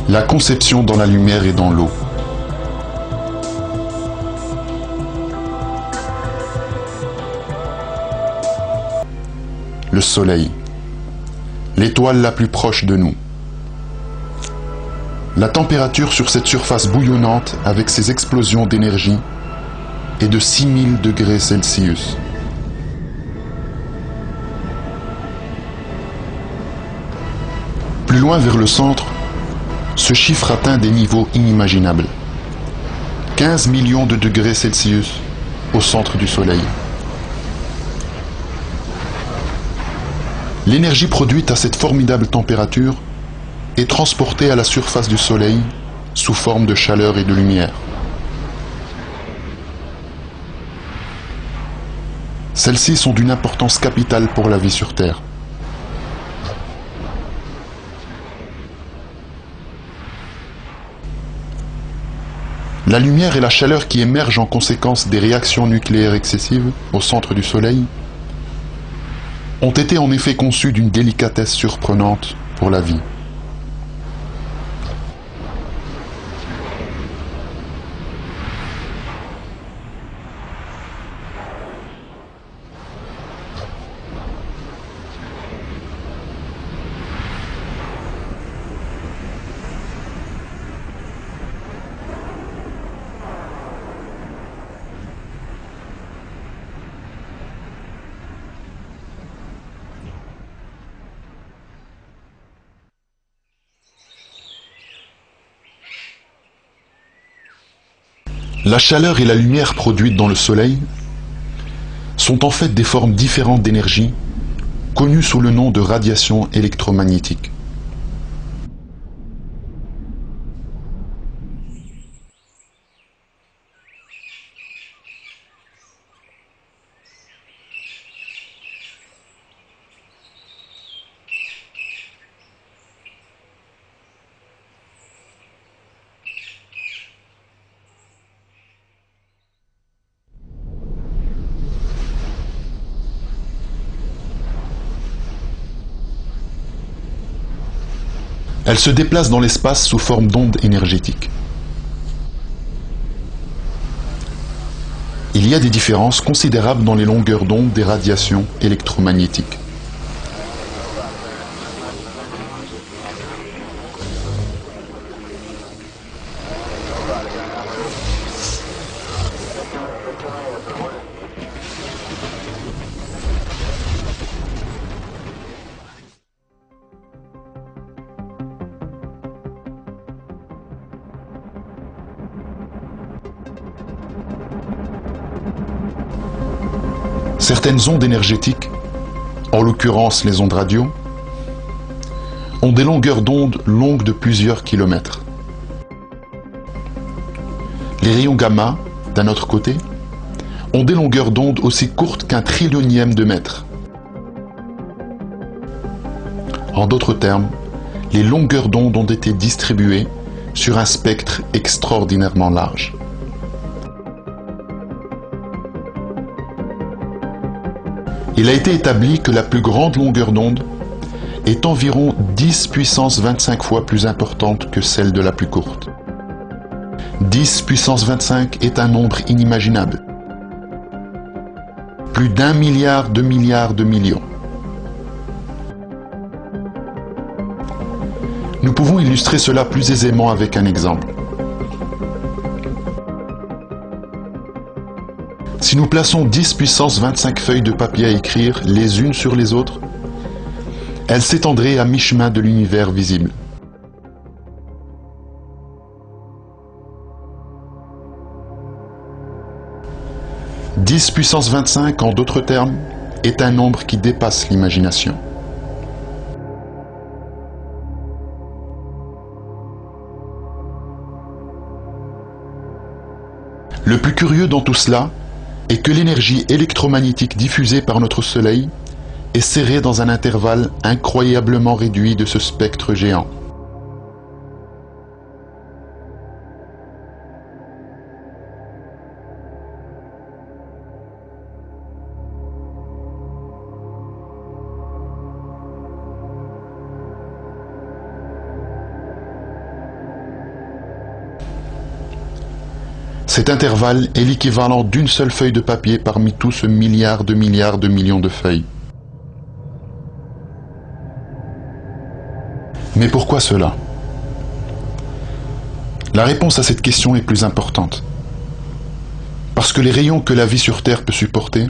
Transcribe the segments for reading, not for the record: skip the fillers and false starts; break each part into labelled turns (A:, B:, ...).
A: La conception dans la lumière et dans l'eau. Le soleil, l'étoile la plus proche de nous. La température sur cette surface bouillonnante avec ses explosions d'énergie est de 6000 degrés Celsius. Plus loin vers le centre, ce chiffre atteint des niveaux inimaginables. 15 millions de degrés Celsius au centre du Soleil. L'énergie produite à cette formidable température est transportée à la surface du Soleil sous forme de chaleur et de lumière. Celles-ci sont d'une importance capitale pour la vie sur Terre. La lumière et la chaleur qui émergent en conséquence des réactions nucléaires excessives au centre du Soleil ont été en effet conçues d'une délicatesse surprenante pour la vie. La chaleur et la lumière produites dans le Soleil sont en fait des formes différentes d'énergie connues sous le nom de radiation électromagnétique. Elle se déplace dans l'espace sous forme d'ondes énergétiques. Il y a des différences considérables dans les longueurs d'onde des radiations électromagnétiques. Certaines ondes énergétiques, en l'occurrence les ondes radio, ont des longueurs d'onde longues de plusieurs kilomètres. Les rayons gamma, d'un autre côté, ont des longueurs d'onde aussi courtes qu'un trillionième de mètre. En d'autres termes, les longueurs d'onde ont été distribuées sur un spectre extraordinairement large. Il a été établi que la plus grande longueur d'onde est environ 10 puissance 25 fois plus importante que celle de la plus courte. 10 puissance 25 est un nombre inimaginable. Plus d'1 milliard de millions. Nous pouvons illustrer cela plus aisément avec un exemple. Si nous plaçons 10 puissance 25 feuilles de papier à écrire les unes sur les autres, elles s'étendraient à mi-chemin de l'univers visible. « 10 puissance 25, en d'autres termes, est un nombre qui dépasse l'imagination. Le plus curieux dans tout cela est que l'énergie électromagnétique diffusée par notre Soleil est serrée dans un intervalle incroyablement réduit de ce spectre géant. Cet intervalle est l'équivalent d'une seule feuille de papier parmi tout ce milliard de millions de feuilles. Mais pourquoi cela? La réponse à cette question est plus importante. Parce que les rayons que la vie sur Terre peut supporter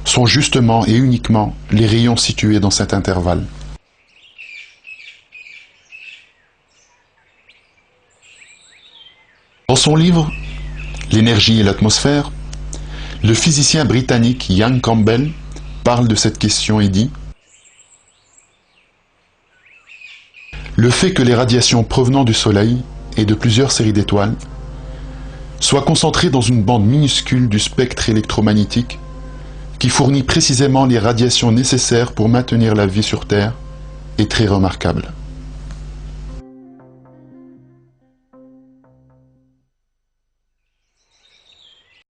A: sont justement et uniquement les rayons situés dans cet intervalle. Dans son livre « L'énergie et l'atmosphère », le physicien britannique Ian Campbell parle de cette question et dit « Le fait que les radiations provenant du Soleil et de plusieurs séries d'étoiles soient concentrées dans une bande minuscule du spectre électromagnétique qui fournit précisément les radiations nécessaires pour maintenir la vie sur Terre est très remarquable. »